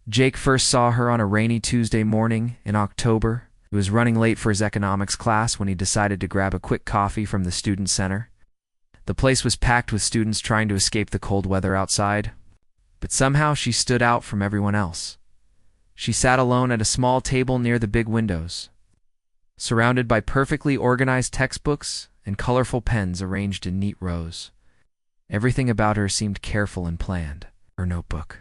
Jake first saw her on a rainy Tuesday morning in October. He was running late for his economics class when he decided to grab a quick coffee from the student center. The place was packed with students trying to escape the cold weather outside, but somehow she stood out from everyone else. She sat alone at a small table near the big windows, surrounded by perfectly organized textbooks and colorful pens arranged in neat rows. Everything about her seemed careful and planned. Her notebook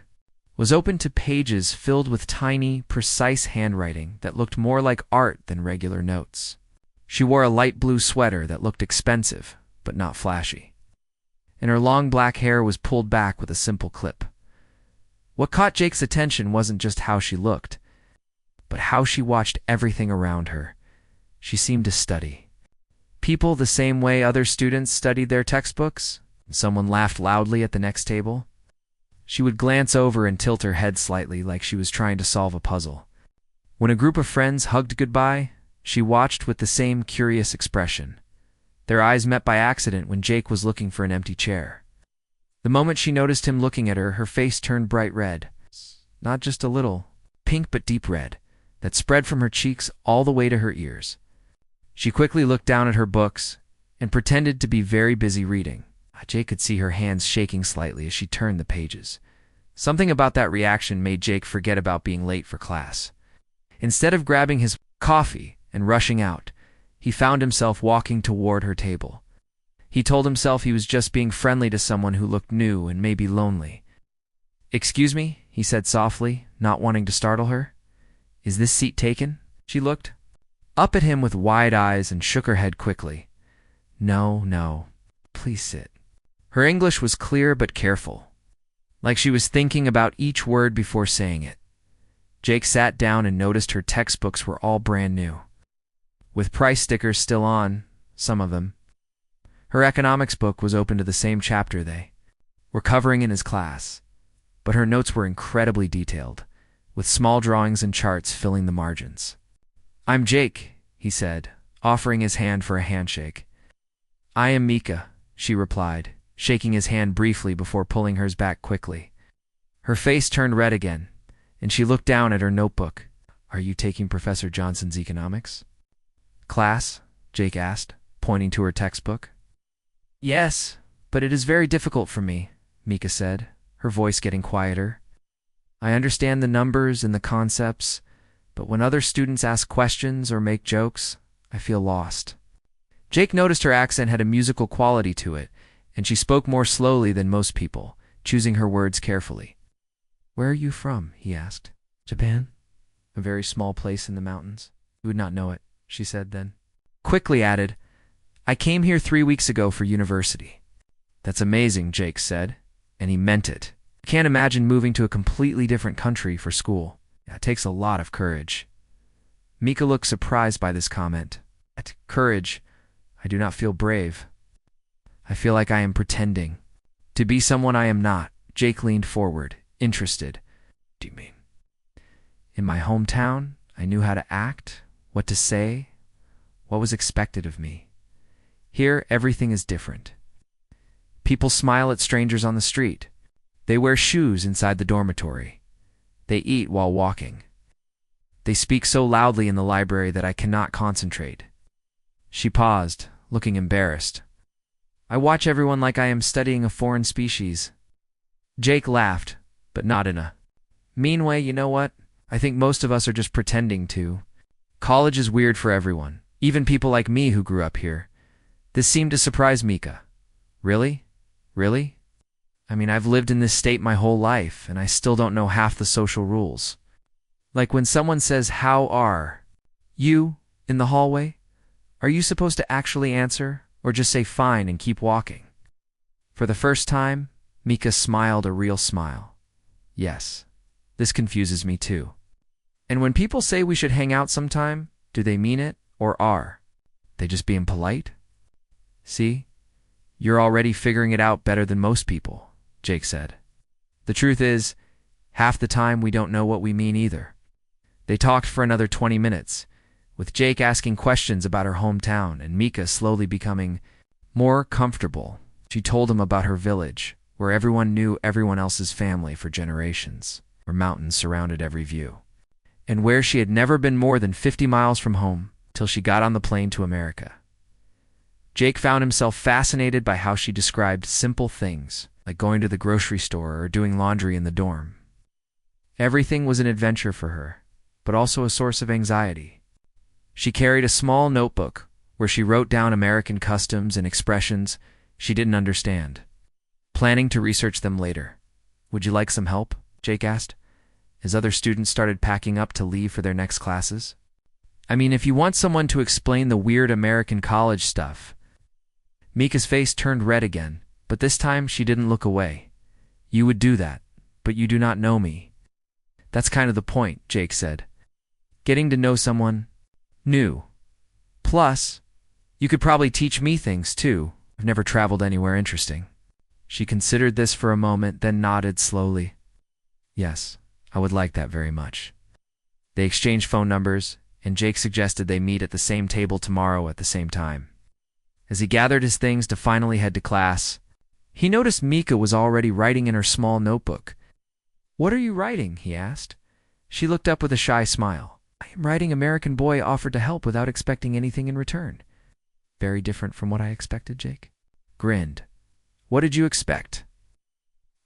was open to pages filled with tiny, precise handwriting that looked more like art than regular notes. She wore a light blue sweater that looked expensive, but not flashy, and her long black hair was pulled back with a simple clip. What caught Jake's attention wasn't just how she looked, but how she watched everything around her. She seemed to study people the same way other students studied their textbooks. Someone laughed loudly at the next table. She would glance over and tilt her head slightly like she was trying to solve a puzzle. When a group of friends hugged goodbye, she watched with the same curious expression. Their eyes met by accident when Jake was looking for an empty chair. The moment she noticed him looking at her, her face turned bright red. Not just a little, pink but deep red, that spread from her cheeks all the way to her ears. She quickly looked down at her books and pretended to be very busy reading. Jake could see her hands shaking slightly as she turned the pages. Something about that reaction made Jake forget about being late for class. Instead of grabbing his coffee and rushing out, he found himself walking toward her table. He told himself he was just being friendly to someone who looked new and maybe lonely. "Excuse me," he said softly, not wanting to startle her. "Is this seat taken?" She looked up at him with wide eyes and shook her head quickly. No, please sit." Her English was clear but careful, like she was thinking about each word before saying it. Jake sat down and noticed her textbooks were all brand new, with price stickers still on, some of them. Her economics book was open to the same chapter they were covering in his class, but her notes were incredibly detailed, with small drawings and charts filling the margins. "I'm Jake," he said, offering his hand for a handshake. "I am Mika," she replied, shaking his hand briefly before pulling hers back quickly. Her face turned red again, and she looked down at her notebook. "Are you taking Professor Johnson's economics class?" Jake asked, pointing to her textbook. "Yes, but it is very difficult for me," Mika said, her voice getting quieter. "I understand the numbers and the concepts, but when other students ask questions or make jokes, I feel lost." Jake noticed her accent had a musical quality to it, and she spoke more slowly than most people, choosing her words carefully. "Where are you from?" he asked. "Japan? A very small place in the mountains." "You would not know it," she said then. Quickly added, "I came here 3 weeks ago for university." "That's amazing," Jake said, and he meant it. "I can't imagine moving to a completely different country for school. It takes a lot of courage." Mika looked surprised by this comment. "Courage? I do not feel brave. I feel like I am pretending to be someone I am not." Jake leaned forward, interested. "Do you mean? In my hometown, I knew how to act, what to say, what was expected of me. Here, everything is different. People smile at strangers on the street. They wear shoes inside the dormitory. They eat while walking. They speak so loudly in the library that I cannot concentrate." She paused, looking embarrassed. "I watch everyone like I am studying a foreign species." Jake laughed, but not in a mean way. "You know what? I think most of us are just pretending to. College is weird for everyone, even people like me who grew up here." This seemed to surprise Mika. "Really? Really? I mean, I've lived in this state my whole life, and I still don't know half the social rules. Like when someone says, 'How are you?' in the hallway, are you supposed to actually answer, or just say fine and keep walking?" For the first time, Mika smiled a real smile. "Yes, this confuses me too. And when people say we should hang out sometime, do they mean it, or are they just being polite?" "See, you're already figuring it out better than most people," Jake said. "The truth is, half the time we don't know what we mean either." They talked for another 20 minutes, with Jake asking questions about her hometown and Mika slowly becoming more comfortable. She told him about her village, where everyone knew everyone else's family for generations. where mountains surrounded every view, and where she had never been more than 50 miles from home till she got on the plane to America. Jake found himself fascinated by how she described simple things, like going to the grocery store or doing laundry in the dorm. Everything was an adventure for her, but also a source of anxiety. She carried a small notebook where she wrote down American customs and expressions she didn't understand, planning to research them later. "Would you like some help?" Jake asked, as other students started packing up to leave for their next classes. "I mean, if you want someone to explain the weird American college stuff." Mika's face turned red again, but this time she didn't look away. "You would do that, but you do not know me." "That's kind of the point," Jake said. "Getting to know someone new. Plus, you could probably teach me things, too. I've never traveled anywhere interesting." She considered this for a moment, then nodded slowly. "Yes, I would like that very much." They exchanged phone numbers, and Jake suggested they meet at the same table tomorrow at the same time. As he gathered his things to finally head to class, he noticed Mika was already writing in her small notebook. "What are you writing?" he asked. She looked up with a shy smile. "I am writing American boy offered to help without expecting anything in return." "Very different from what I expected," Jake grinned. "What did you expect?"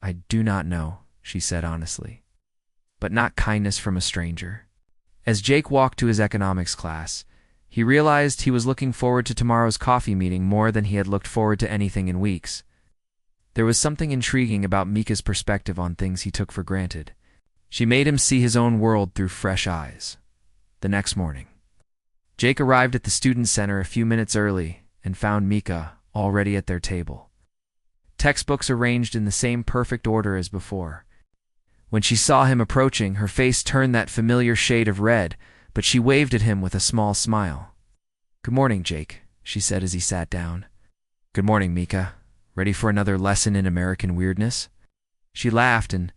"I do not know," she said honestly. "But not kindness from a stranger." As Jake walked to his economics class, he realized he was looking forward to tomorrow's coffee meeting more than he had looked forward to anything in weeks. There was something intriguing about Mika's perspective on things he took for granted. She made him see his own world through fresh eyes. The next morning, Jake arrived at the student center a few minutes early and found Mika already at their table. Textbooks arranged in the same perfect order as before. When she saw him approaching, her face turned that familiar shade of red, but she waved at him with a small smile. "Good morning, Jake," she said as he sat down. "Good morning, Mika. Ready for another lesson in American weirdness?" She laughed and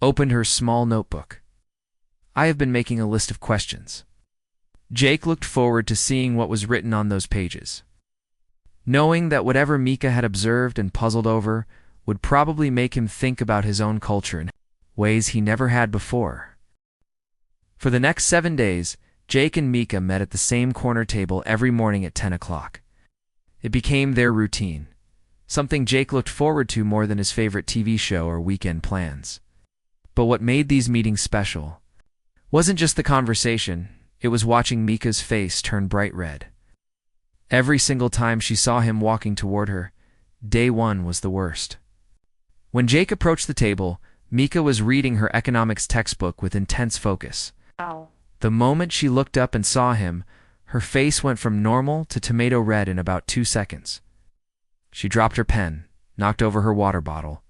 opened her small notebook. "I have been making a list of questions." Jake looked forward to seeing what was written on those pages, knowing that whatever Mika had observed and puzzled over would probably make him think about his own culture in ways he never had before. For the next 7 days, Jake and Mika met at the same corner table every morning at 10 o'clock. It became their routine, something Jake looked forward to more than his favorite TV show or weekend plans. But what made these meetings special wasn't just the conversation, it was watching Mika's face turn bright red. Every single time she saw him walking toward her, day one was the worst. When Jake approached the table, Mika was reading her economics textbook with intense focus. Ow. The moment she looked up and saw him, her face went from normal to tomato red in about 2 seconds. She dropped her pen, knocked over her water bottle,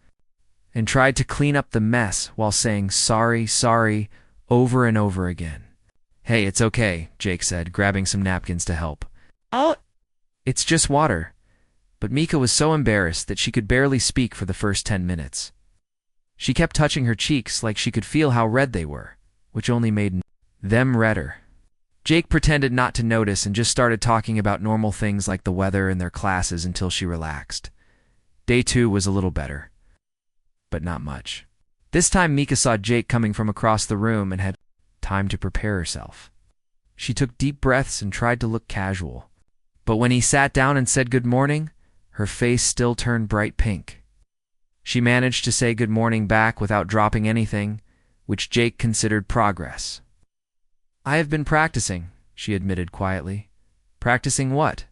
and tried to clean up the mess while saying sorry, sorry, over and over again. "Hey, it's okay," Jake said, grabbing some napkins to help. Oh. "It's just water." But Mika was so embarrassed that she could barely speak for the first 10 minutes. She kept touching her cheeks like she could feel how red they were, which only made them redder. Jake pretended not to notice and just started talking about normal things like the weather and their classes until she relaxed. Day 2 was a little better, but not much. This time Mika saw Jake coming from across the room and had time to prepare herself. She took deep breaths and tried to look casual. But when he sat down and said good morning, her face still turned bright pink. She managed to say good morning back without dropping anything, which Jake considered progress. "I have been practicing," she admitted quietly. "Practicing what?"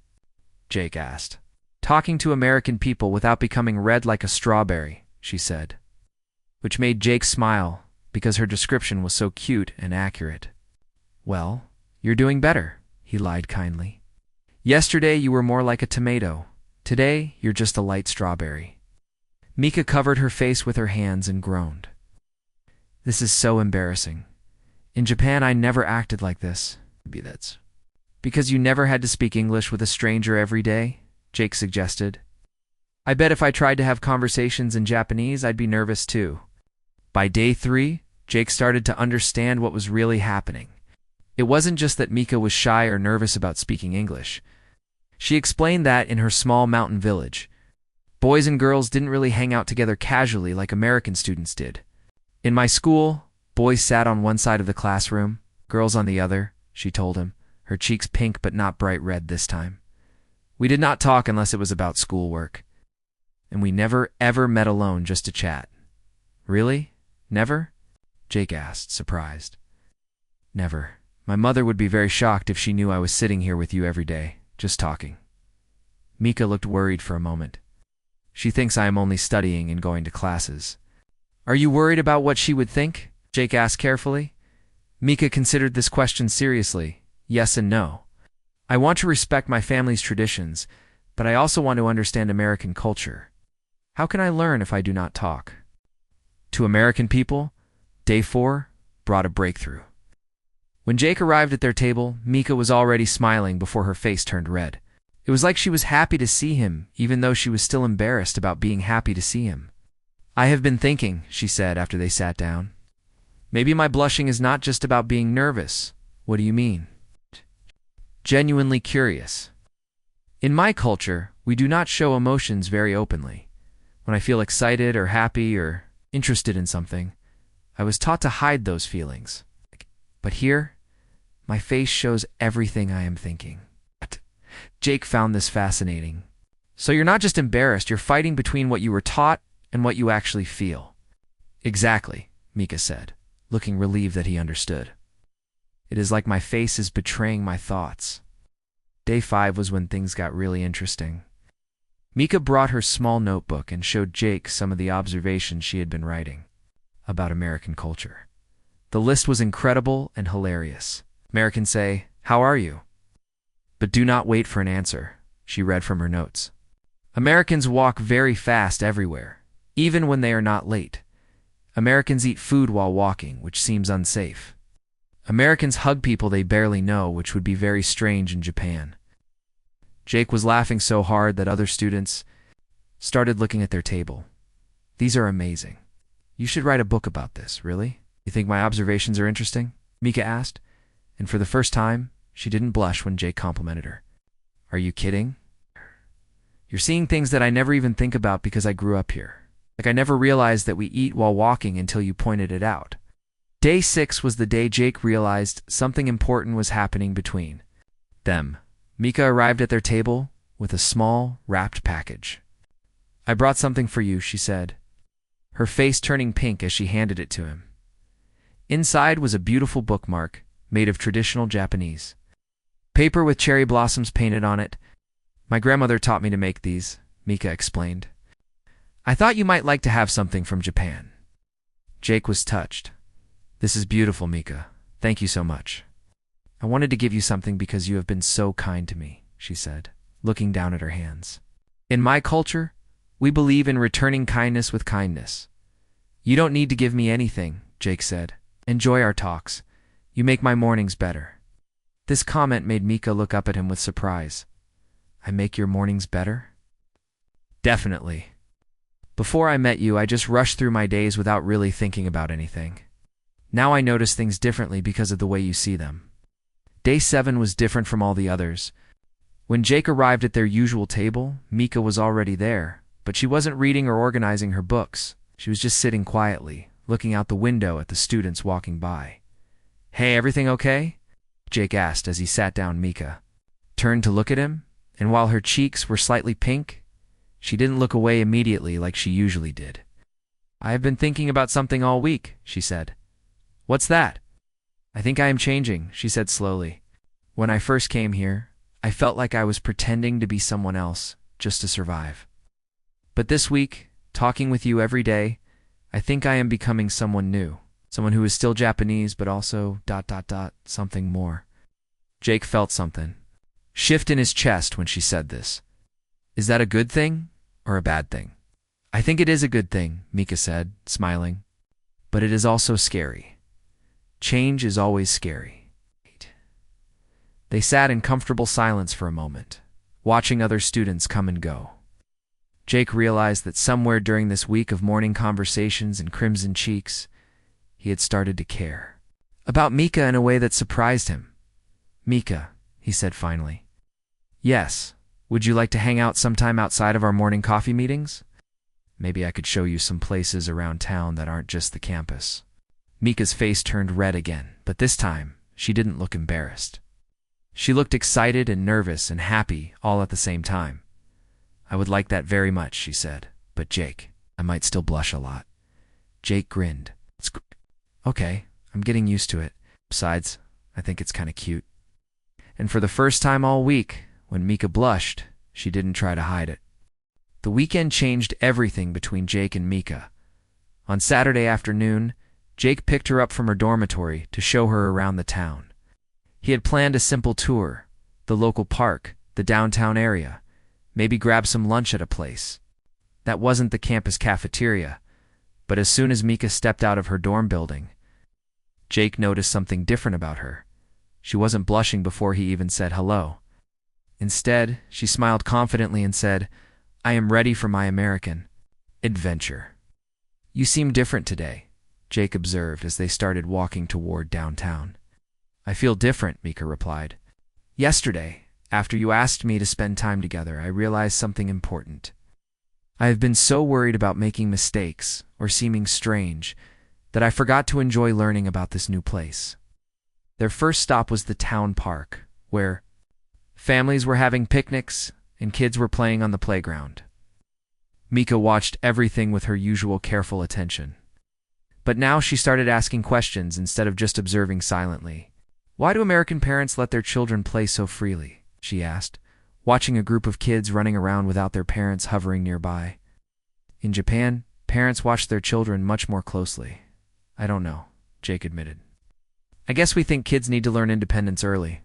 Jake asked. "Talking to American people without becoming red like a strawberry," she said, which made Jake smile because her description was so cute and accurate. "Well, you're doing better," he lied kindly. "Yesterday you were more like a tomato. Today you're just a light strawberry." Mika covered her face with her hands and groaned. "This is so embarrassing. In Japan I never acted like this." "Maybe that's because you never had to speak English with a stranger every day," Jake suggested. "I bet if I tried to have conversations in Japanese I'd be nervous too." By day 3, Jake started to understand what was really happening. It wasn't just that Mika was shy or nervous about speaking English. She explained that in her small mountain village, boys and girls didn't really hang out together casually like American students did. "In my school, Boys sat on one side of the classroom, girls on the other, she told him, her cheeks pink but not bright red this time. We did not talk unless it was about schoolwork. And we never, ever met alone just to chat. Really? Never? Jake asked, surprised. Never. My mother would be very shocked if she knew I was sitting here with you every day, just talking. Mika looked worried for a moment. She thinks I am only studying and going to classes. Are you worried about what she would think? Jake asked carefully. Mika considered this question seriously. Yes and no. I want to respect my family's traditions, but I also want to understand American culture. How can I learn if I do not talk? To American people, day 4 brought a breakthrough. When Jake arrived at their table, Mika was already smiling before her face turned red. It was like she was happy to see him, even though she was still embarrassed about being happy to see him. I have been thinking, she said after they sat down. Maybe my blushing is not just about being nervous. What do you mean? Genuinely curious. In my culture, we do not show emotions very openly. When I feel excited or happy or interested in something, I was taught to hide those feelings. But here, my face shows everything I am thinking. Jake found this fascinating. So you're not just embarrassed, you're fighting between what you were taught and what you actually feel. Exactly, Mika said, looking relieved that he understood. It is like my face is betraying my thoughts. Day 5 was when things got really interesting. Mika brought her small notebook and showed Jake some of the observations she had been writing about American culture. The list was incredible and hilarious. Americans say, "How are you?" But do not wait for an answer, she read from her notes. Americans walk very fast everywhere, even when they are not late. Americans eat food while walking, which seems unsafe. Americans hug people they barely know, which would be very strange in Japan. Jake was laughing so hard that other students started looking at their table. These are amazing. You should write a book about this, really? You think my observations are interesting? Mika asked, and for the first time, she didn't blush when Jake complimented her. Are you kidding? You're seeing things that I never even think about because I grew up here. Like I never realized that we eat while walking until you pointed it out. Day 6 was the day Jake realized something important was happening between them. Mika arrived at their table with a small, wrapped package. I brought something for you, she said, her face turning pink as she handed it to him. Inside was a beautiful bookmark made of traditional Japanese paper with cherry blossoms painted on it. My grandmother taught me to make these, Mika explained. I thought you might like to have something from Japan. Jake was touched. This is beautiful, Mika. Thank you so much. I wanted to give you something because you have been so kind to me, she said, looking down at her hands. In my culture, we believe in returning kindness with kindness. You don't need to give me anything, Jake said. Enjoy our talks. You make my mornings better. This comment made Mika look up at him with surprise. I make your mornings better? Definitely. Before I met you, I just rushed through my days without really thinking about anything. Now I notice things differently because of the way you see them. Day 7 was different from all the others. When Jake arrived at their usual table, Mika was already there, but she wasn't reading or organizing her books. She was just sitting quietly, looking out the window at the students walking by. Hey, everything okay? Jake asked as he sat down. Mika turned to look at him, and while her cheeks were slightly pink, she didn't look away immediately like she usually did. I have been thinking about something all week, she said. What's that? I think I am changing, she said slowly. When I first came here, I felt like I was pretending to be someone else just to survive. But this week, talking with you every day, I think I am becoming someone new. Someone who is still Japanese, but also ... something more. Jake felt something shift in his chest when she said this. Is that a good thing or a bad thing? I think it is a good thing, Mika said, smiling. But it is also scary. Change is always scary. They sat in comfortable silence for a moment, watching other students come and go. Jake realized that somewhere during this week of morning conversations and crimson cheeks, he had started to care about Mika in a way that surprised him. Mika, he said finally. Yes, would you like to hang out sometime outside of our morning coffee meetings? Maybe I could show you some places around town that aren't just the campus. Mika's face turned red again, but this time, she didn't look embarrassed. She looked excited and nervous and happy all at the same time. "I would like that very much," she said. "But Jake, I might still blush a lot." Jake grinned. "Okay, I'm getting used to it. Besides, I think it's kind of cute." And for the first time all week, when Mika blushed, she didn't try to hide it. The weekend changed everything between Jake and Mika. On Saturday afternoon, Jake picked her up from her dormitory to show her around the town. He had planned a simple tour, the local park, the downtown area, maybe grab some lunch at a place. That wasn't the campus cafeteria, but as soon as Mika stepped out of her dorm building, Jake noticed something different about her. She wasn't blushing before he even said hello. Instead, she smiled confidently and said, "I am ready for my American adventure." "You seem different today," Jake observed as they started walking toward downtown. "I feel different," Mika replied. "Yesterday, after you asked me to spend time together, I realized something important. I have been so worried about making mistakes or seeming strange that I forgot to enjoy learning about this new place." Their first stop was the town park, where families were having picnics and kids were playing on the playground. Mika watched everything with her usual careful attention. But now she started asking questions instead of just observing silently. "Why do American parents let their children play so freely?" she asked, watching a group of kids running around without their parents hovering nearby. "In Japan, parents watch their children much more closely." "I don't know," Jake admitted. "I guess we think kids need to learn independence early."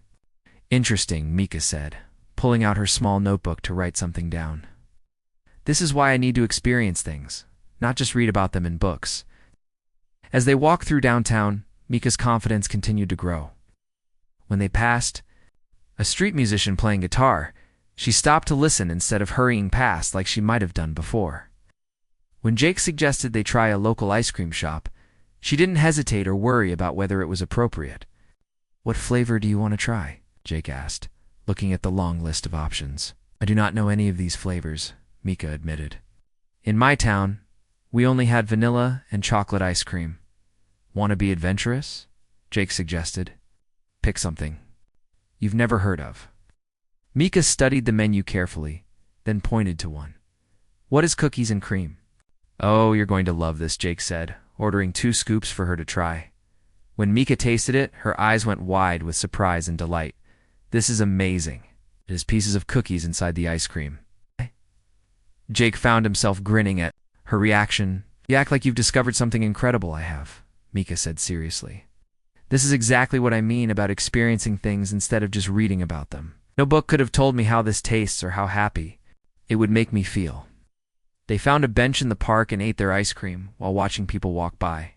"Interesting," Mika said, pulling out her small notebook to write something down. "This is why I need to experience things, not just read about them in books." As they walked through downtown, Mika's confidence continued to grow. When they passed a street musician playing guitar, she stopped to listen instead of hurrying past like she might have done before. When Jake suggested they try a local ice cream shop, she didn't hesitate or worry about whether it was appropriate. "What flavor do you want to try?" Jake asked, looking at the long list of options. "I do not know any of these flavors," Mika admitted. "In my town, we only had vanilla and chocolate ice cream." "Want to be adventurous?" Jake suggested. "Pick something you've never heard of." Mika studied the menu carefully, then pointed to one. "What is cookies and cream?" "Oh, you're going to love this," Jake said, ordering 2 scoops for her to try. When Mika tasted it, her eyes went wide with surprise and delight. "This is amazing. It has pieces of cookies inside the ice cream." Jake found himself grinning at her reaction. "You act like you've discovered something incredible." "I have," Mika said seriously. "This is exactly what I mean about experiencing things instead of just reading about them. No book could have told me how this tastes or how happy it would make me feel." They found a bench in the park and ate their ice cream while watching people walk by.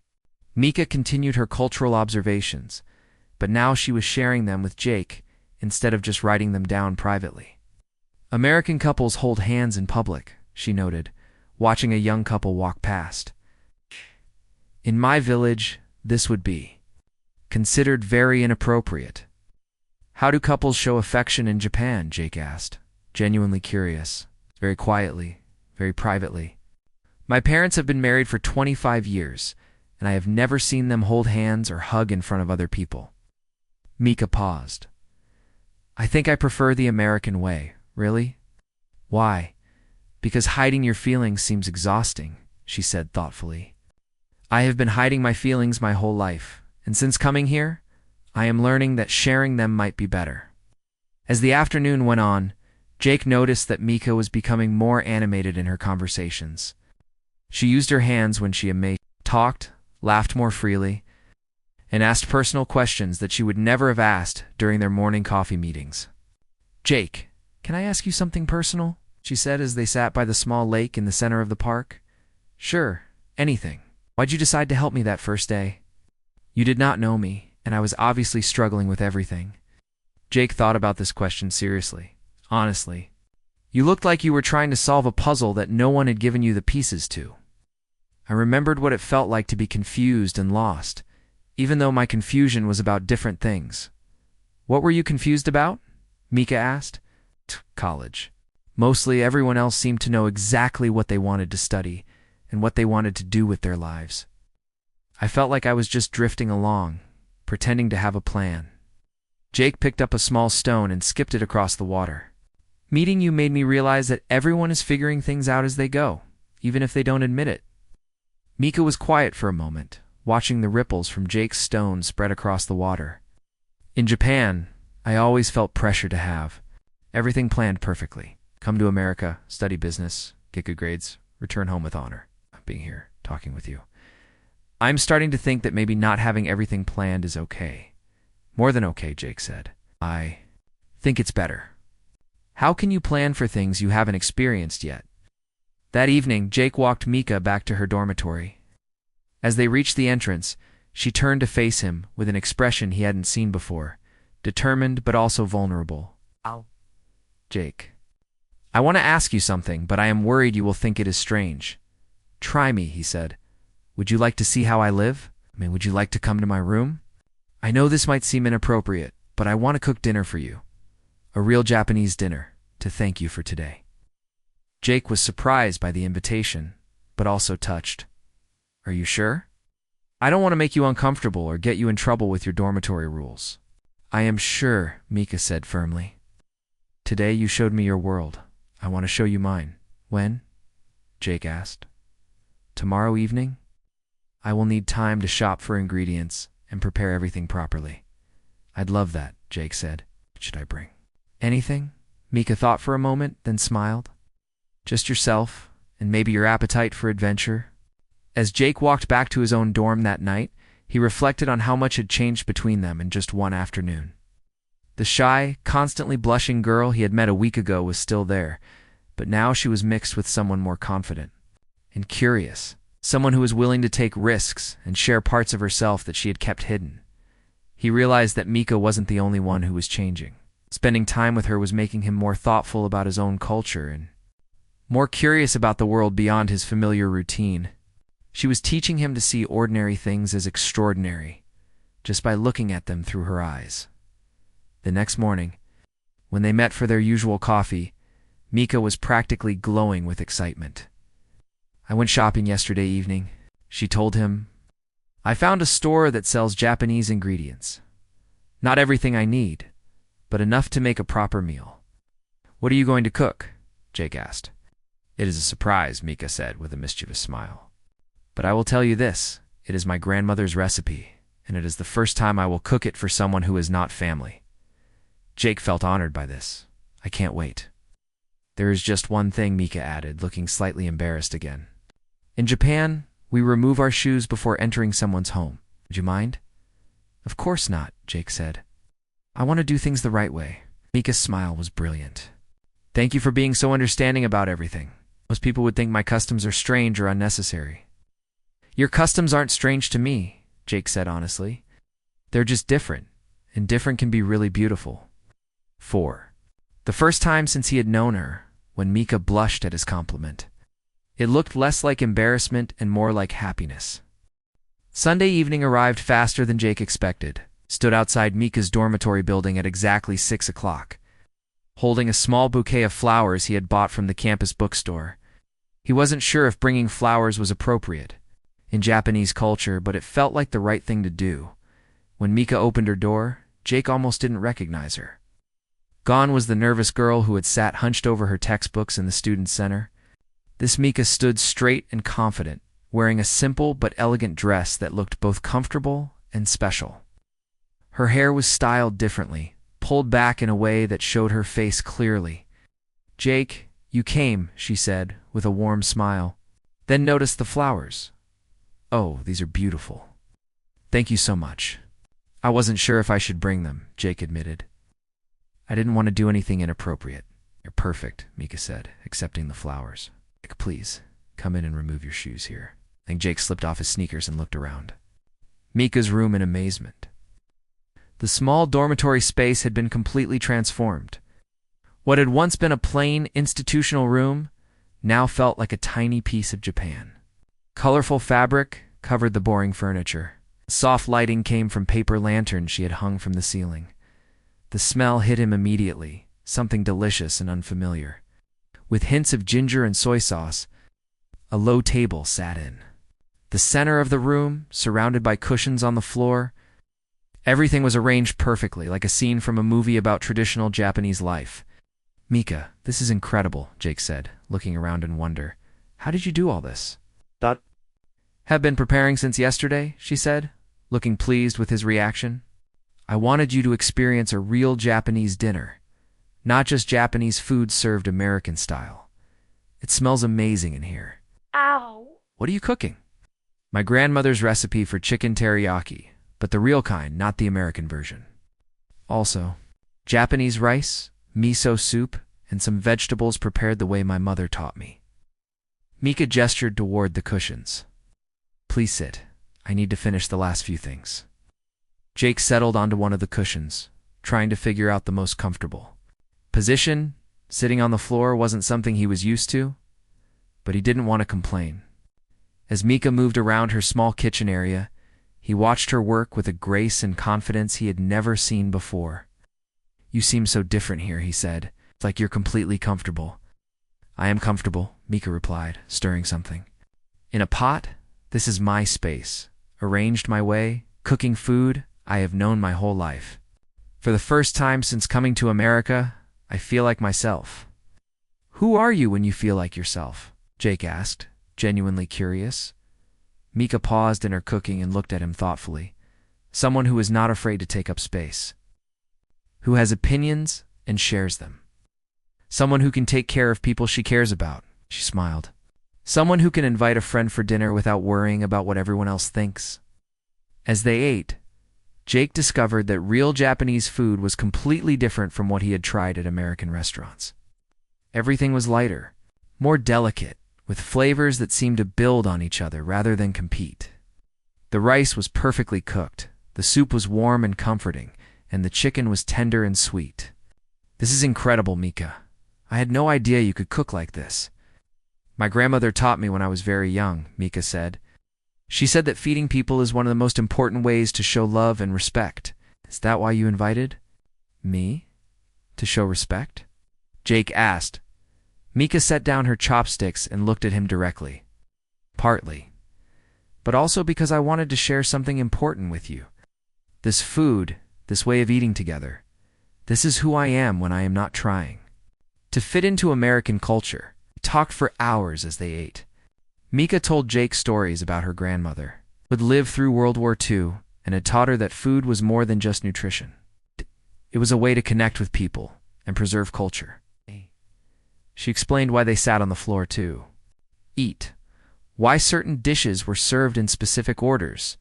Mika continued her cultural observations, but now she was sharing them with Jake instead of just writing them down privately. "American couples hold hands in public," she noted, watching a young couple walk past. "In my village, this would be considered very inappropriate." "How do couples show affection in Japan?" Jake asked, genuinely curious. "Very quietly. Very privately. My parents have been married for 25 years, and I have never seen them hold hands or hug in front of other people." Mika paused. "I think I prefer the American way." "Really? Why?" "Because hiding your feelings seems exhausting," she said thoughtfully. "I have been hiding my feelings my whole life, and since coming here, I am learning that sharing them might be better." As the afternoon went on, Jake noticed that Mika was becoming more animated in her conversations. She used her hands when she talked, laughed more freely, and asked personal questions that she would never have asked during their morning coffee meetings. "Jake, can I ask you something personal?" she said as they sat by the small lake in the center of the park. "Sure, anything. Why'd you decide to help me that first day?" "You did not know me, and I was obviously struggling with everything." Jake thought about this question seriously. "Honestly, you looked like you were trying to solve a puzzle that no one had given you the pieces to. I remembered what it felt like to be confused and lost, even though my confusion was about different things." "What were you confused about?" Mika asked. "College. Mostly everyone else seemed to know exactly what they wanted to study and what they wanted to do with their lives. I felt like I was just drifting along, pretending to have a plan. Jake picked up a small stone and skipped it across the water. Meeting you made me realize that everyone is figuring things out as they go, even if they don't admit it. Mika was quiet for a moment, watching the ripples from Jake's stone spread across the water. In Japan, I always felt pressure to have everything planned perfectly. Come to America, study business, get good grades, return home with honor. Being here, talking with you. I'm starting to think that maybe not having everything planned is okay. More than okay, Jake said. I think it's better. How can you plan for things you haven't experienced yet? That evening, Jake walked Mika back to her dormitory. As they reached the entrance, she turned to face him with an expression he hadn't seen before, determined but also vulnerable. Ow. Jake. I want to ask you something, but I am worried you will think it is strange. Try me, he said. Would you like to see how I live? Would you like to come to my room? I know this might seem inappropriate, but I want to cook dinner for you. A real Japanese dinner, to thank you for today. Jake was surprised by the invitation, but also touched. Are you sure? I don't want to make you uncomfortable or get you in trouble with your dormitory rules. I am sure, Mika said firmly. Today you showed me your world. I want to show you mine. When? Jake asked. Tomorrow evening? I will need time to shop for ingredients and prepare everything properly. I'd love that, Jake said. What should I bring? Anything? Mika thought for a moment, then smiled. Just yourself, and maybe your appetite for adventure. As Jake walked back to his own dorm that night, he reflected on how much had changed between them in just one afternoon. The shy, constantly blushing girl he had met a week ago was still there, but now she was mixed with someone more confident and curious, someone who was willing to take risks and share parts of herself that she had kept hidden. He realized that Mika wasn't the only one who was changing. Spending time with her was making him more thoughtful about his own culture and more curious about the world beyond his familiar routine. She was teaching him to see ordinary things as extraordinary, just by looking at them through her eyes. The next morning, when they met for their usual coffee, Mika was practically glowing with excitement. I went shopping yesterday evening, she told him. I found a store that sells Japanese ingredients. Not everything I need, but enough to make a proper meal. What are you going to cook? Jake asked. It is a surprise, Mika said with a mischievous smile. But I will tell you this, it is my grandmother's recipe, and it is the first time I will cook it for someone who is not family. Jake felt honored by this. I can't wait. There is just one thing, Mika added, looking slightly embarrassed again. In Japan, we remove our shoes before entering someone's home. Would you mind? Of course not, Jake said. I want to do things the right way. Mika's smile was brilliant. Thank you for being so understanding about everything. Most people would think my customs are strange or unnecessary. Your customs aren't strange to me, Jake said honestly. They're just different, and different can be really beautiful. 4. The first time since he had known her, when Mika blushed at his compliment. It looked less like embarrassment and more like happiness. Sunday evening arrived faster than Jake expected, stood outside Mika's dormitory building at exactly 6 o'clock, holding a small bouquet of flowers he had bought from the campus bookstore. He wasn't sure if bringing flowers was appropriate in Japanese culture, but it felt like the right thing to do. When Mika opened her door, Jake almost didn't recognize her. Gone was the nervous girl who had sat hunched over her textbooks in the student center. This Mika stood straight and confident, wearing a simple but elegant dress that looked both comfortable and special. Her hair was styled differently, pulled back in a way that showed her face clearly. Jake, you came, she said, with a warm smile. Then noticed the flowers. Oh, these are beautiful. Thank you so much. I wasn't sure if I should bring them, Jake admitted. I didn't want to do anything inappropriate. You're perfect, Mika said, accepting the flowers. Please, come in and remove your shoes here. Then Jake slipped off his sneakers and looked around Mika's room in amazement. The small dormitory space had been completely transformed. What had once been a plain, institutional room now felt like a tiny piece of Japan. Colorful fabric covered the boring furniture. Soft lighting came from paper lanterns she had hung from the ceiling. The smell hit him immediately, something delicious and unfamiliar. With hints of ginger and soy sauce, a low table sat in. The center of the room, surrounded by cushions on the floor, everything was arranged perfectly, like a scene from a movie about traditional Japanese life. "Mika, this is incredible," Jake said, looking around in wonder. "How did you do all this?" "Have been preparing since yesterday," she said, looking pleased with his reaction. "I wanted you to experience a real Japanese dinner, not just Japanese food served American style. It smells amazing in here." Ow. "What are you cooking?" "My grandmother's recipe for chicken teriyaki, but the real kind, not the American version. Also, Japanese rice, miso soup, and some vegetables prepared the way my mother taught me." Mika gestured toward the cushions. "Please sit. I need to finish the last few things." Jake settled onto one of the cushions, trying to figure out the most comfortable position. Sitting on the floor wasn't something he was used to, but he didn't want to complain. As Mika moved around her small kitchen area, he watched her work with a grace and confidence he had never seen before. "You seem so different here," he said. "It's like you're completely comfortable." "I am comfortable," Mika replied, stirring something. "In a pot? This is my space, arranged my way, cooking food I have known my whole life. For the first time since coming to America, I feel like myself." "Who are you when you feel like yourself?" Jake asked, genuinely curious. Mika paused in her cooking and looked at him thoughtfully. "Someone who is not afraid to take up space. Who has opinions and shares them. Someone who can take care of people she cares about." She smiled. "Someone who can invite a friend for dinner without worrying about what everyone else thinks." As they ate, Jake discovered that real Japanese food was completely different from what he had tried at American restaurants. Everything was lighter, more delicate, with flavors that seemed to build on each other rather than compete. The rice was perfectly cooked, the soup was warm and comforting, and the chicken was tender and sweet. "This is incredible, Mika. I had no idea you could cook like this." "My grandmother taught me when I was very young," Mika said. "She said that feeding people is one of the most important ways to show love and respect." "Is that why you invited me? To show respect?" Jake asked. Mika set down her chopsticks and looked at him directly. "Partly. But also because I wanted to share something important with you. This food, this way of eating together, this is who I am when I am not trying to fit into American culture." They talked for hours as they ate. Mika told Jake stories about her grandmother, who had lived through World War II and had taught her that food was more than just nutrition. It was a way to connect with people and preserve culture. She explained why they sat on the floor to eat, why certain dishes were served in specific orders,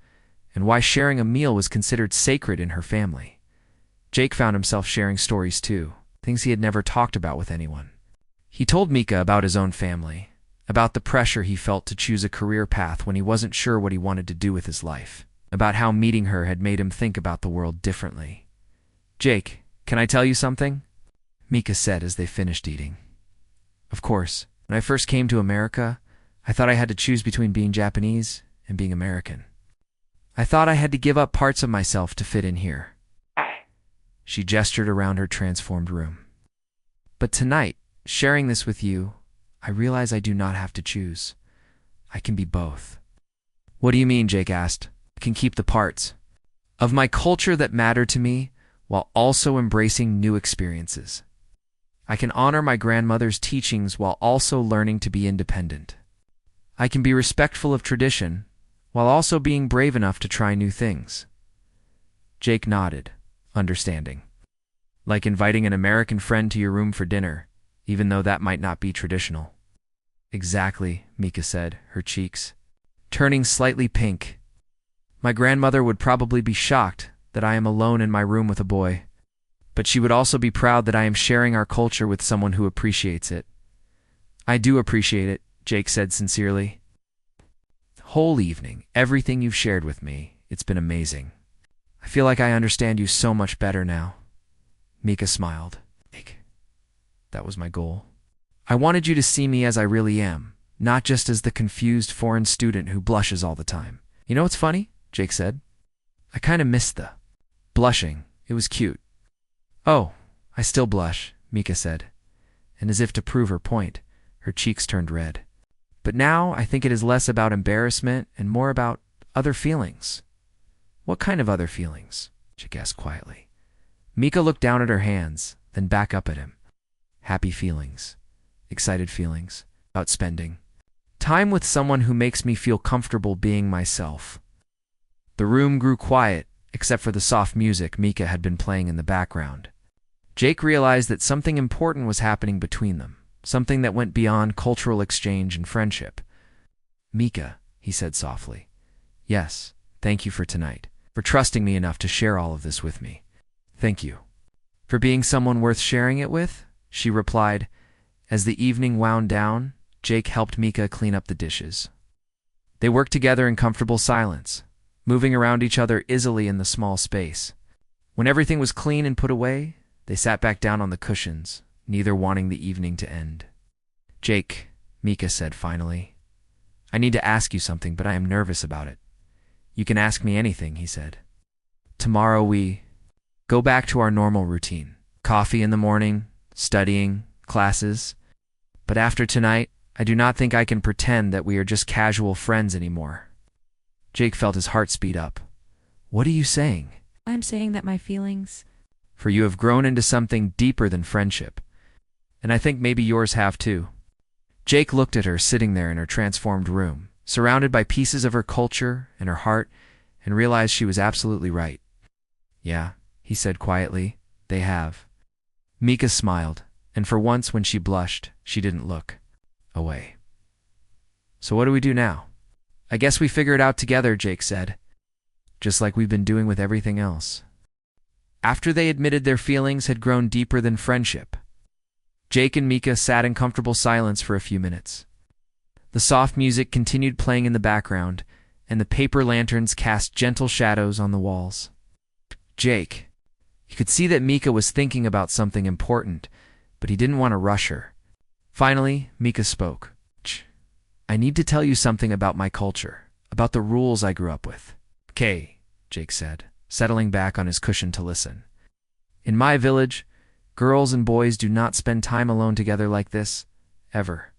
and why sharing a meal was considered sacred in her family. Jake found himself sharing stories too, things he had never talked about with anyone. He told Mika about his own family, about the pressure he felt to choose a career path when he wasn't sure what he wanted to do with his life, about how meeting her had made him think about the world differently. "Jake, can I tell you something?" Mika said as they finished eating. "Of course, when I first came to America, I thought I had to choose between being Japanese and being American. I thought I had to give up parts of myself to fit in here." She gestured around her transformed room. "But tonight, sharing this with you, I realize I do not have to choose. I can be both." "What do you mean?" Jake asked. "I can keep the parts of my culture that matter to me while also embracing new experiences. I can honor my grandmother's teachings while also learning to be independent. I can be respectful of tradition while also being brave enough to try new things." Jake nodded, understanding. "Like inviting an American friend to your room for dinner, even though that might not be traditional." "Exactly," Mika said, her cheeks turning slightly pink. "My grandmother would probably be shocked that I am alone in my room with a boy, but she would also be proud that I am sharing our culture with someone who appreciates it." "I do appreciate it," Jake said sincerely. "The whole evening, everything you've shared with me, it's been amazing. I feel like I understand you so much better now." Mika smiled. "That was my goal. I wanted you to see me as I really am, not just as the confused foreign student who blushes all the time." "You know what's funny?" Jake said. "I kind of missed the blushing. It was cute." "Oh, I still blush," Mika said, and as if to prove her point, her cheeks turned red. But now I think it is less about embarrassment and more about other feelings. What kind of other feelings? Jake asked quietly. Mika looked down at her hands, then back up at him. Happy feelings. Excited feelings. About spending time with someone who makes me feel comfortable being myself. The room grew quiet, except for the soft music Mika had been playing in the background. Jake realized that something important was happening between them, something that went beyond cultural exchange and friendship. Mika, he said softly. Yes, thank you for tonight, for trusting me enough to share all of this with me. Thank you. For being someone worth sharing it with, she replied. As the evening wound down, Jake helped Mika clean up the dishes. They worked together in comfortable silence, moving around each other easily in the small space. When everything was clean and put away, they sat back down on the cushions, neither wanting the evening to end. Jake, Mika said finally, I need to ask you something, but I am nervous about it. You can ask me anything, he said. Tomorrow we go back to our normal routine. Coffee in the morning, studying, classes. But after tonight, I do not think I can pretend that we are just casual friends anymore. Jake felt his heart speed up. What are you saying? I'm saying that my feelings... For you have grown into something deeper than friendship. And I think maybe yours have too. Jake looked at her sitting there in her transformed room, surrounded by pieces of her culture and her heart, and realized she was absolutely right. Yeah, he said quietly, they have. Mika smiled, and for once when she blushed, she didn't look away. So what do we do now? I guess we figure it out together, Jake said, just like we've been doing with everything else. After they admitted their feelings had grown deeper than friendship, Jake and Mika sat in comfortable silence for a few minutes. The soft music continued playing in the background, and the paper lanterns cast gentle shadows on the walls. Jake, you could see that Mika was thinking about something important, but he didn't want to rush her. Finally, Mika spoke. I need to tell you something about my culture, about the rules I grew up with. Okay, Jake said, settling back on his cushion to listen. In my village, girls and boys do not spend time alone together like this, ever.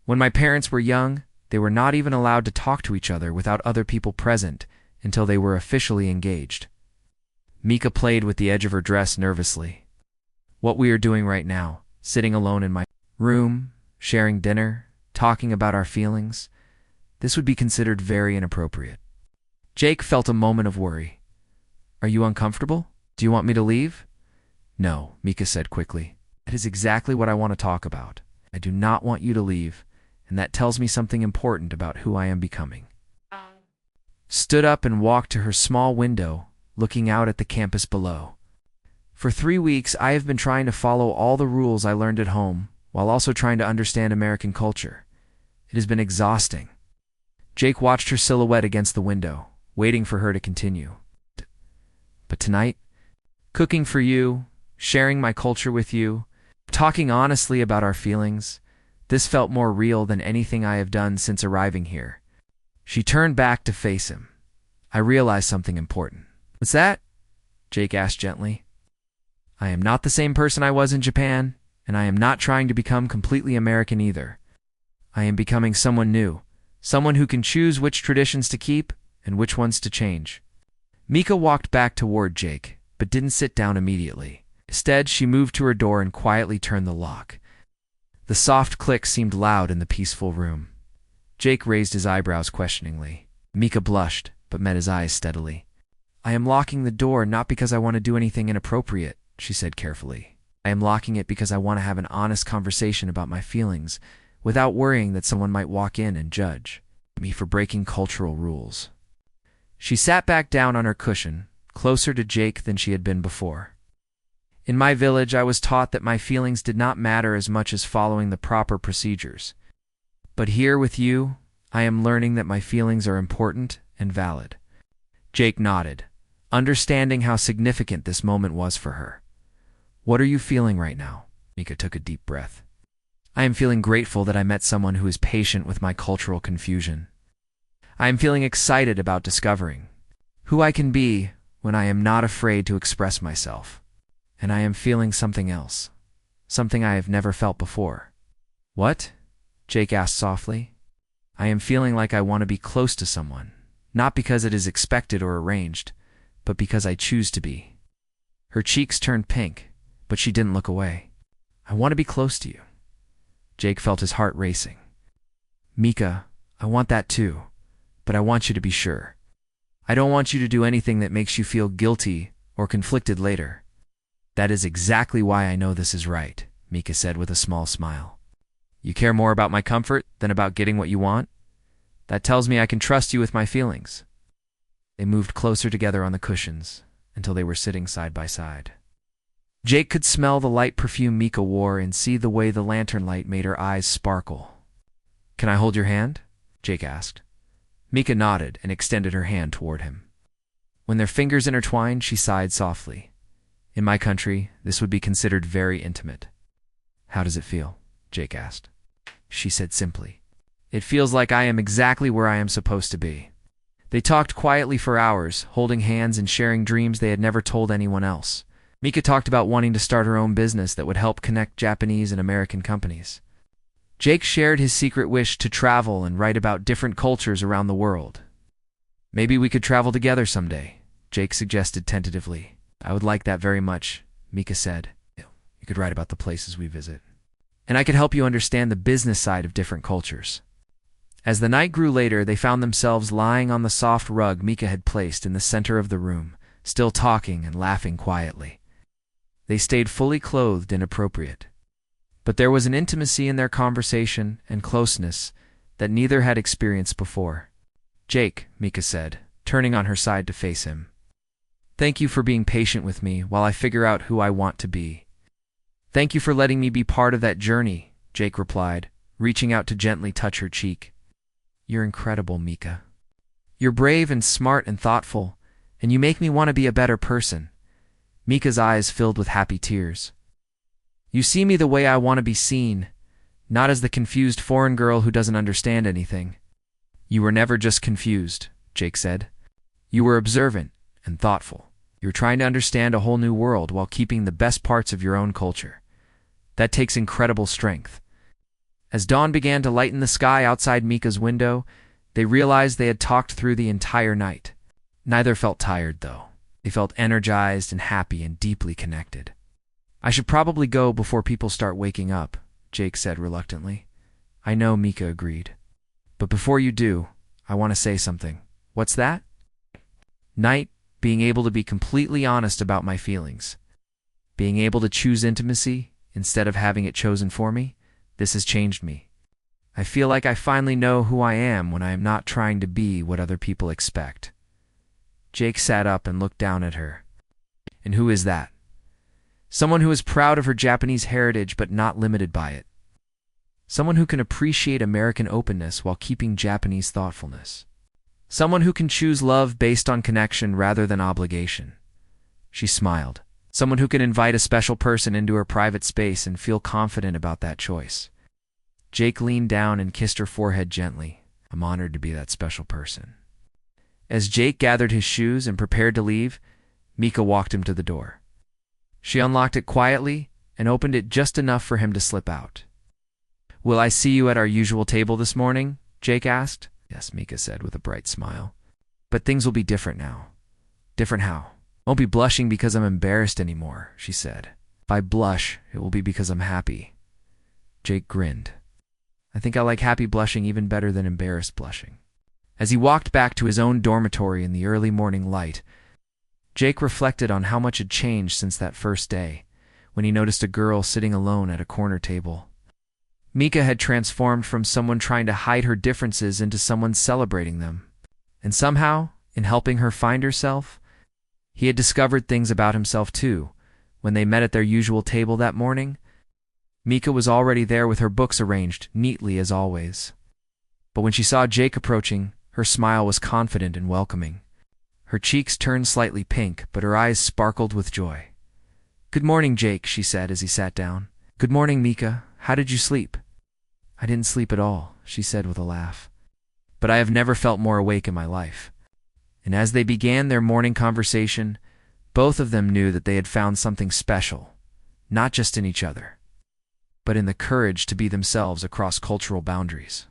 When my parents were young, they were not even allowed to talk to each other without other people present until they were officially engaged. Mika played with the edge of her dress nervously. What we are doing right now, sitting alone in my room, sharing dinner, talking about our feelings, this would be considered very inappropriate. Jake felt a moment of worry. Are you uncomfortable? Do you want me to leave? No, Mika said quickly. That is exactly what I want to talk about. I do not want you to leave, and that tells me something important about who I am becoming. Stood up and walked to her small window, looking out at the campus below. For 3 weeks, I have been trying to follow all the rules I learned at home, while also trying to understand American culture. It has been exhausting. Jake watched her silhouette against the window, waiting for her to continue. But tonight, cooking for you, sharing my culture with you, talking honestly about our feelings, this felt more real than anything I have done since arriving here. She turned back to face him. I realized something important. What's that? Jake asked gently. I am not the same person I was in Japan, and I am not trying to become completely American either. I am becoming someone new, someone who can choose which traditions to keep and which ones to change. Mika walked back toward Jake, but didn't sit down immediately. Instead, she moved to her door and quietly turned the lock. The soft click seemed loud in the peaceful room. Jake raised his eyebrows questioningly. Mika blushed, but met his eyes steadily. I am locking the door not because I want to do anything inappropriate, she said carefully. I am locking it because I want to have an honest conversation about my feelings, without worrying that someone might walk in and judge me for breaking cultural rules. She sat back down on her cushion, closer to Jake than she had been before. In my village, I was taught that my feelings did not matter as much as following the proper procedures. But here with you, I am learning that my feelings are important and valid. Jake nodded, understanding how significant this moment was for her. What are you feeling right now? Mika took a deep breath. I am feeling grateful that I met someone who is patient with my cultural confusion. I am feeling excited about discovering who I can be when I am not afraid to express myself. And I am feeling something else, something I have never felt before. What? Jake asked softly. I am feeling like I want to be close to someone, not because it is expected or arranged, but because I choose to be. Her cheeks turned pink, but she didn't look away. I want to be close to you. Jake felt his heart racing. Mika, I want that too, but I want you to be sure. I don't want you to do anything that makes you feel guilty or conflicted later. That is exactly why I know this is right, Mika said with a small smile. You care more about my comfort than about getting what you want? That tells me I can trust you with my feelings. They moved closer together on the cushions until they were sitting side by side. Jake could smell the light perfume Mika wore and see the way the lantern light made her eyes sparkle. Can I hold your hand? Jake asked. Mika nodded and extended her hand toward him. When their fingers intertwined, she sighed softly. In my country, this would be considered very intimate. How does it feel? Jake asked. She said simply. It feels like I am exactly where I am supposed to be. They talked quietly for hours, holding hands and sharing dreams they had never told anyone else. Mika talked about wanting to start her own business that would help connect Japanese and American companies. Jake shared his secret wish to travel and write about different cultures around the world. Maybe we could travel together someday, Jake suggested tentatively. I would like that very much, Mika said. You could write about the places we visit. And I could help you understand the business side of different cultures. As the night grew later, they found themselves lying on the soft rug Mika had placed in the center of the room, still talking and laughing quietly. They stayed fully clothed and appropriate. But there was an intimacy in their conversation and closeness that neither had experienced before. Jake, Mika said, turning on her side to face him. Thank you for being patient with me while I figure out who I want to be. Thank you for letting me be part of that journey, Jake replied, reaching out to gently touch her cheek. You're incredible, Mika. You're brave and smart and thoughtful, and you make me want to be a better person. Mika's eyes filled with happy tears. You see me the way I want to be seen, not as the confused foreign girl who doesn't understand anything. You were never just confused, Jake said. You were observant and thoughtful. You were trying to understand a whole new world while keeping the best parts of your own culture. That takes incredible strength. As dawn began to lighten the sky outside Mika's window, they realized they had talked through the entire night. Neither felt tired, though. They felt energized and happy and deeply connected. I should probably go before people start waking up, Jake said reluctantly. I know, Mika agreed. But before you do, I want to say something. What's that? Night, being able to be completely honest about my feelings. Being able to choose intimacy instead of having it chosen for me, this has changed me. I feel like I finally know who I am when I am not trying to be what other people expect. Jake sat up and looked down at her. And who is that? Someone who is proud of her Japanese heritage but not limited by it. Someone who can appreciate American openness while keeping Japanese thoughtfulness. Someone who can choose love based on connection rather than obligation. She smiled. Someone who can invite a special person into her private space and feel confident about that choice. Jake leaned down and kissed her forehead gently. I'm honored to be that special person. As Jake gathered his shoes and prepared to leave, Mika walked him to the door. She unlocked it quietly and opened it just enough for him to slip out. Will I see you at our usual table this morning? Jake asked. Yes, Mika said with a bright smile. But things will be different now. Different how? Won't be blushing because I'm embarrassed anymore, she said. If I blush, it will be because I'm happy. Jake grinned. I think I like happy blushing even better than embarrassed blushing. As he walked back to his own dormitory in the early morning light, Jake reflected on how much had changed since that first day, when he noticed a girl sitting alone at a corner table. Mika had transformed from someone trying to hide her differences into someone celebrating them. And somehow, in helping her find herself, he had discovered things about himself too. When they met at their usual table that morning, Mika was already there with her books arranged neatly as always. But when she saw Jake approaching, her smile was confident and welcoming. Her cheeks turned slightly pink, but her eyes sparkled with joy. Good morning, Jake, she said as he sat down. Good morning, Mika. How did you sleep? I didn't sleep at all, she said with a laugh. But I have never felt more awake in my life. And as they began their morning conversation, both of them knew that they had found something special, not just in each other, but in the courage to be themselves across cultural boundaries.